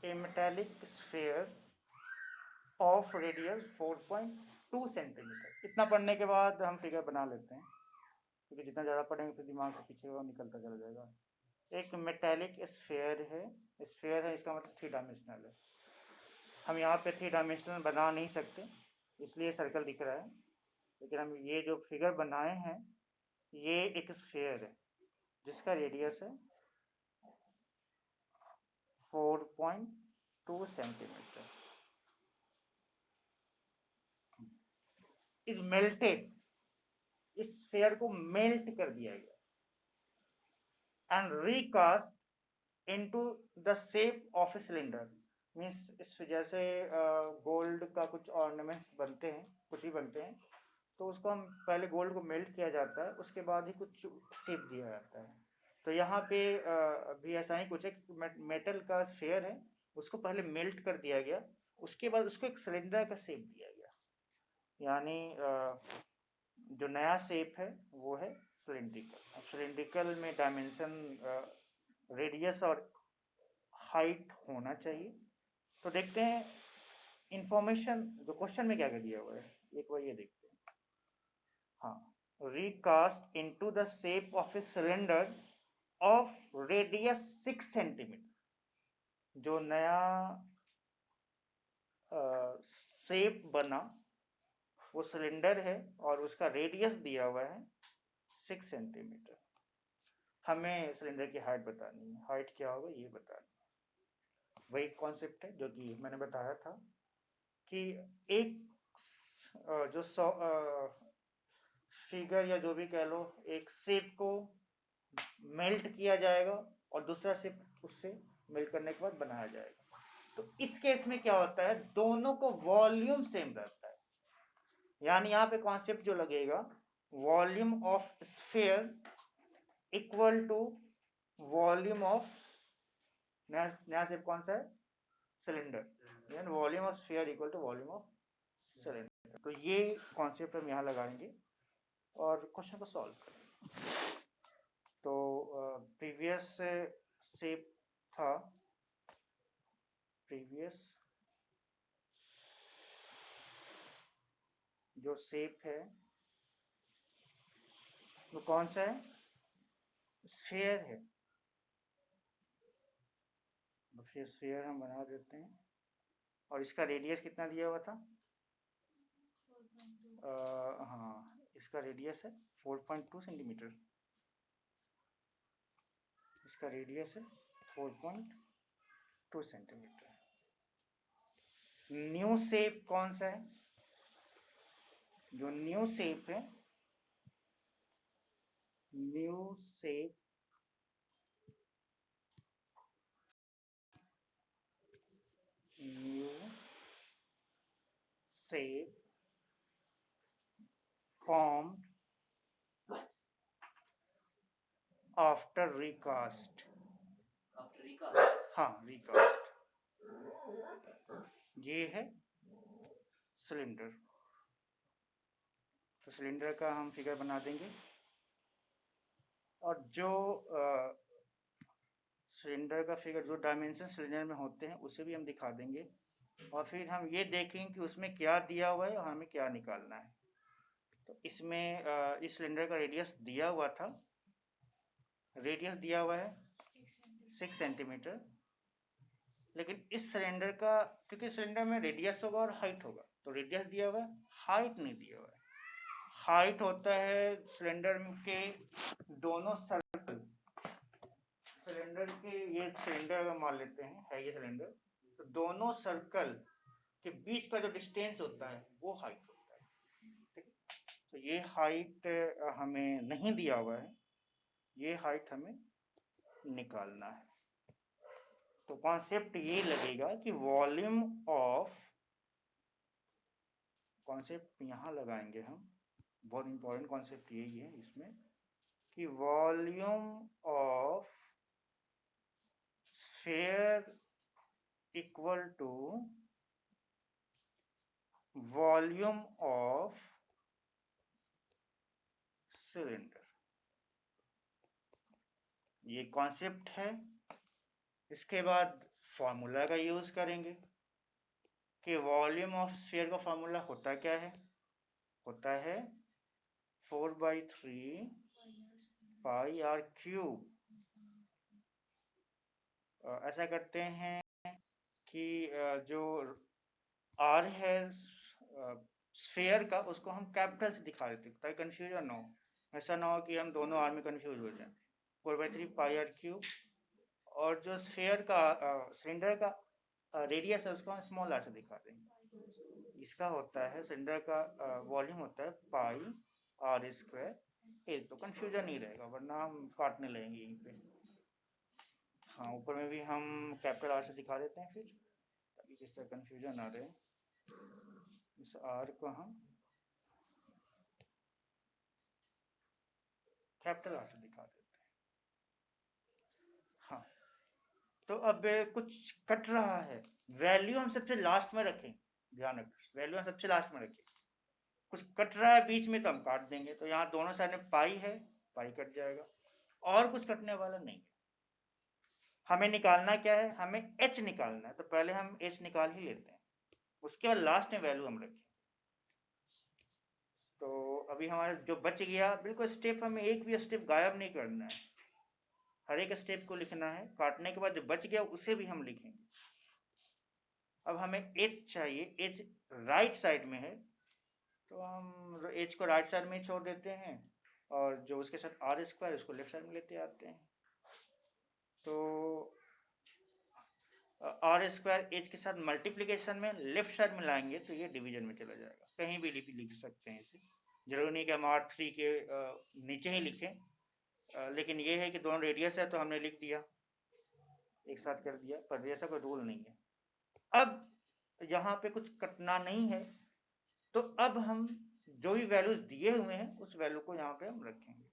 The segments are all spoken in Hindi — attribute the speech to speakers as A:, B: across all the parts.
A: A metallic sphere of radius 4.2 centimetre. इतना पढ़ने के बाद हम फिगर बना लेते हैं, क्योंकि जितना ज़्यादा पढ़ेंगे तो दिमाग से पीछे वो निकलता चला जाएगा। एक मेटेलिक स्फेयर है, स्फेयर है इसका मतलब 3 डायमेंशनल है। हम यहाँ पे 3 डायमेंशनल बना नहीं सकते, इसलिए सर्कल दिख रहा है, लेकिन हम ये जो फिगर बनाए हैं ये एक स्फेयर है जिसका रेडियस है 4.2 सेंटीमीटर। इज मेल्टेड, इस स्फेयर को मेल्ट कर दिया गया and recast into the shape of a cylinder. Means इस जैसे गोल्ड का कुछ ऑर्नामेंट्स बनते हैं, कुछ ही बनते हैं, तो उसको हम पहले गोल्ड को मेल्ट किया जाता है, उसके बाद ही कुछ शेप दिया जाता है। तो यहाँ पे भी ऐसा ही कुछ है, मेटल का स्फेयर है, उसको पहले मेल्ट कर दिया गया, उसके बाद उसको एक सिलेंडर का शेप दिया गया। यानी जो नया शेप है वो है सिलिंड्रिकल। अब सिलिंड्रिकल में डायमेंशन, रेडियस और हाइट होना चाहिए। तो देखते हैं इंफॉर्मेशन जो क्वेश्चन में क्या क्या दिया हुआ है, एक बार ये देखते हैं। हाँ, recast into the shape of a cylinder of radius 6 centimetre. जो नया शेप बना वो सिलेंडर है और उसका रेडियस दिया हुआ है 6 सेंटीमीटर। हमें सिलेंडर की हाइट बतानी है, हाइट क्या होगा ये बतानी है। वही कॉन्सेप्ट है जो कि मैंने बताया था कि एक जो फिगर या जो भी कह लो, एक शेप को मेल्ट किया जाएगा और दूसरा शेप उससे मेल्ट करने के बाद बनाया जाएगा। तो इस केस में क्या होता है, दोनों को वॉल्यूम सेम रहता है। यानी यहाँ पे कॉन्सेप्ट जो लगेगा, volume of sphere equal to volume of नया शेप कौन सा है, सिलेंडर। यानी volume of sphere equal to volume of cylinder. तो ये कॉन्सेप्ट हम यहाँ लगाएंगे और क्वेश्चन को सॉल्व करेंगे। तो प्रीवियस शेप था, प्रीवियस जो शेप है वो कौन सा है, स्फीयर है। तो फिर स्फीयर हम बना देते हैं और इसका रेडियस कितना दिया हुआ था, हाँ इसका रेडियस है 4.2 सेंटीमीटर। इसका रेडियस है 4.2 सेंटीमीटर। न्यू शेप कौन सा है, जो न्यू शेप है, new shape new shape formed after recast. हाँ रिकास्ट, ये है सिलेंडर। तो सिलेंडर का हम फिगर बना देंगे और जो सिलेंडर का फिगर, जो डायमेंशन सिलेंडर में होते हैं उसे भी हम दिखा देंगे और फिर हम ये देखेंगे कि उसमें क्या दिया हुआ है और हमें क्या निकालना है। तो इसमें इस सिलेंडर का रेडियस दिया हुआ था, रेडियस दिया हुआ है 6 सेंटीमीटर। लेकिन इस सिलेंडर का, क्योंकि सिलेंडर में रेडियस होगा और हाइट होगा, तो रेडियस दिया हुआ है, हाइट नहीं दिया हुआ है। हाइट होता है सिलेंडर के दोनों सर्कल, सिलेंडर के, ये सिलेंडर अगर मान लेते हैं है ये सिलेंडर, तो दोनों सर्कल के बीच का जो डिस्टेंस होता है वो हाइट होता है। ठीक है, तो ये हाइट हमें नहीं दिया हुआ है, ये हाइट हमें निकालना है। तो कॉन्सेप्ट ये लगेगा कि वॉल्यूम ऑफ, कॉन्सेप्ट यहाँ लगाएंगे हम, बहुत इंपॉर्टेंट कॉन्सेप्ट यही है इसमें, कि volume of sphere equal to volume of cylinder. ये कॉन्सेप्ट है। इसके बाद फॉर्मूला का यूज़ करेंगे कि वॉल्यूम ऑफ स्फीयर का फॉर्मूला होता क्या है, होता है 4/3 पाई आर क्यूब। ऐसा करते हैं कि जो आर है स्फीयर का, उसको हम कैपिटल से दिखा देते ताकि कंफ्यूजन ना हो, ऐसा ना हो कि हम दोनों आर में कंफ्यूज हो जाए। 4/3 पाई आर क्यूब, और जो स्फीयर का सिलेंडर का रेडियस है उसको हम स्मॉल आर से दिखा देंगे। इसका होता है सिलेंडर का वॉल्यूम होता है पाई आर स्क्वायर ए, तो कंफ्यूजन नहीं रहेगा, वरना हम काटने लगेंगे यहीं पे। हाँ, ऊपर में भी हम कैपिटल आर से दिखा देते हैं फिर, ताकि किस तरह कंफ्यूजन ना रहे। इस आर को हम कैपिटल आर से दिखा देते हैं। हाँ, तो अब कुछ कट रहा है, वैल्यू हम सबसे लास्ट में रखें, ध्यान रखें वैल्यू हम सबसे लास्ट में रखें। कुछ कट रहा है बीच में तो हम काट देंगे, तो यहाँ दोनों साइड में पाई है, पाई कट जाएगा, और कुछ कटने वाला नहीं है। हमें निकालना क्या है, हमें h निकालना है, तो पहले हम h निकाल ही लेते हैं, उसके बाद लास्ट में वैल्यू हम रखें। तो अभी हमारा जो बच गया, बिल्कुल स्टेप हमें एक भी स्टेप गायब नहीं करना है, हर एक स्टेप को लिखना है। काटने के बाद जो बच गया उसे भी हम लिखेंगे। अब हमें h चाहिए, h राइट साइड में है, तो हम h को राइट साइड में छोड़ देते हैं, और जो उसके साथ आर स्क्वायर उसको लेफ्ट साइड में लेते आते हैं। तो आर स्क्वायर एच के साथ मल्टीप्लिकेशन में लेफ्ट साइड में लाएंगे तो ये डिवीजन में चला जाएगा, कहीं भी लिख सकते हैं इसे, जरूरी नहीं कि हम R3 के नीचे ही लिखें, लेकिन ये है कि दोनों रेडियस है तो हमने लिख दिया, एक साथ कर दिया, पर ऐसा कोई रूल नहीं है। अब यहाँ पे कुछ कटना नहीं है, तो अब हम जो भी वैल्यूज दिए हुए हैं उस वैल्यू को यहाँ पे हम रखेंगे।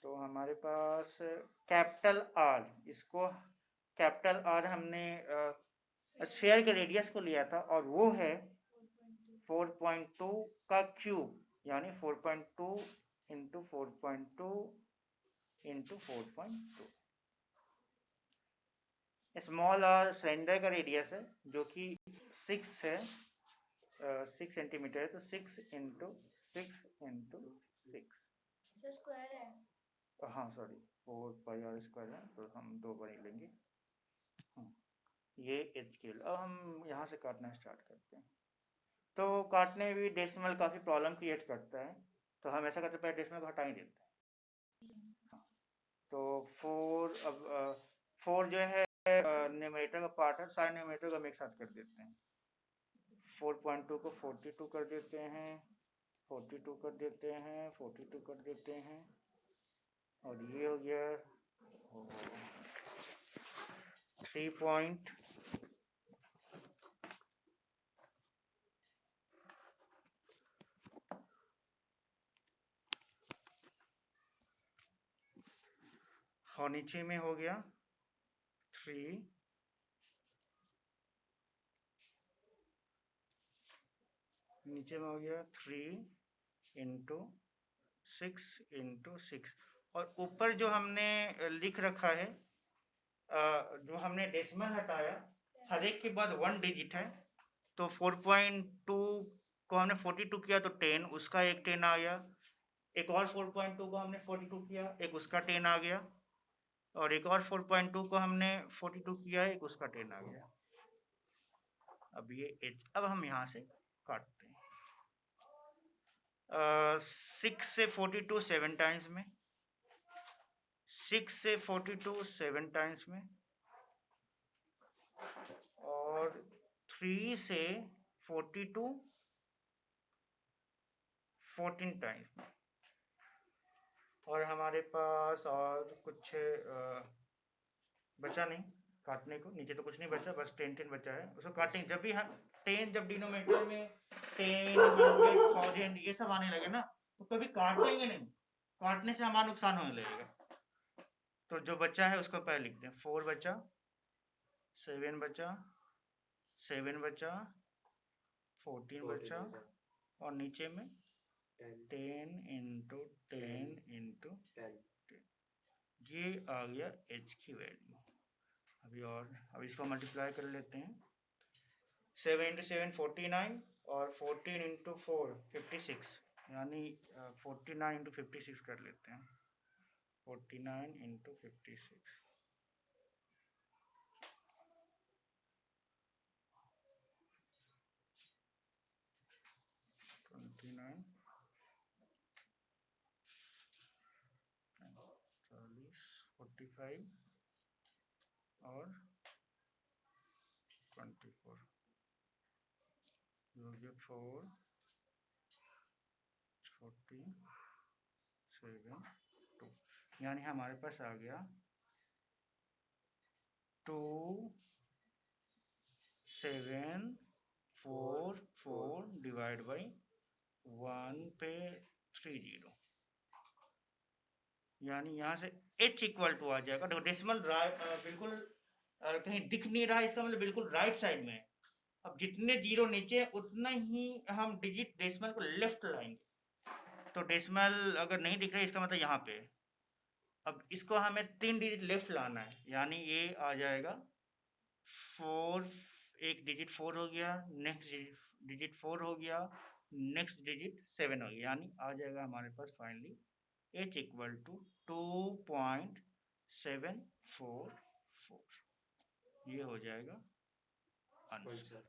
A: तो हमारे पास कैपिटल आर, इसको कैपिटल आर हमने स्फीयर के रेडियस को लिया था, और वो है 4.2 का क्यूब, यानी 4.2 into 4.2 into 4.2। Small r cylinder का रेडियस है जो कि 6 है, 6 सेंटीमीटर है, तो 6 इंटू 6 इंटू 6
B: स्क्वायर है।
A: हाँ सॉरी, 4 पाई आर स्क्वायर है, तो हम 2 बार ही लेंगे। ये एच के, अब हम यहाँ से काटना स्टार्ट करते हैं। तो काटने में भी डेसिमल काफ़ी प्रॉब्लम क्रिएट करता है, तो हम ऐसा करते हैं पहले डेसिमल को हटा ही देते हैं। हाँ, तो 4, अब 4 जो है न्यूमरेटर का पार्ट है, सारे न्यूमरेटर को हम एक साथ कर देते हैं। 4.2 को 42 कर देते हैं, 42 कर देते हैं, 42 कर देते हैं, और ये हो गया 3. और नीचे में हो गया 3, नीचे में हो गया 3 इंटू 6 इंटू 6, और ऊपर जो हमने लिख रखा है, जो हमने डेसिमल हटाया, हर एक के बाद 1 डिजिट है, तो 4.2 को हमने 42 किया तो 10, उसका एक 10 आ गया, एक और 4.2 को हमने 42 किया, एक उसका 10 आ गया, और एक और 4.2 को हमने 42 किया, एक उसका 10 आ गया। अब ये अब हम यहाँ से काटते हैं। 6 से 42 7 टाइम्स में, 6 से 42 7 टाइम्स में, और 3 से 42 14 टाइम्स में। और हमारे पास और कुछ बचा नहीं काटने को, नीचे तो कुछ नहीं बचा, बस 10 बचा है, उसको काटेंगे। जब भी हम 10 जब डिनोमिनेटर में 10 100 1000 ये सब आने लगे ना, तो कभी काटेंगे नहीं, काटने से हमारा नुकसान होने लगेगा। तो जो बचा है उसको पहले लिखते हैं, 4 बचा, 7 बचा, 7 बचा, 14 बचा, और नीचे में 10 इंटू 10 इंटू 10, ये आ गया h की वैल्यू। अब इसको मल्टीप्लाई कर लेते हैं। 7 × 7 49 और 14 × 4 56, यानी 49 × 56 कर लेते हैं। 49 × 56 29 40 45 और 24 4 47 2, यानी हमारे पास आ गया 2744 डिवाइड बाई 1 पे 30, यानी यहाँ से h इक्वल टू आ जाएगा। देखो डेसिमल बिल्कुल कहीं दिख नहीं रहा, इसका मतलब बिल्कुल राइट साइड में है। अब जितने जीरो नीचे उतना ही हम डिजिट डेसिमल को लेफ्ट लाएंगे। तो डेसिमल अगर नहीं दिख रहा है इसका मतलब यहाँ पे। अब इसको हमें 3 डिजिट लेफ्ट लाना है, यानी ये आ जाएगा 4, एक डिजिट 4 हो गया, नेक्स्ट डिजिट 4 हो गया, नेक्स्ट डिजिट 7 हो गया, यानी आ जाएगा हमारे पास फाइनली h इक्वल टू 2.744। ये हो जाएगा आंसर।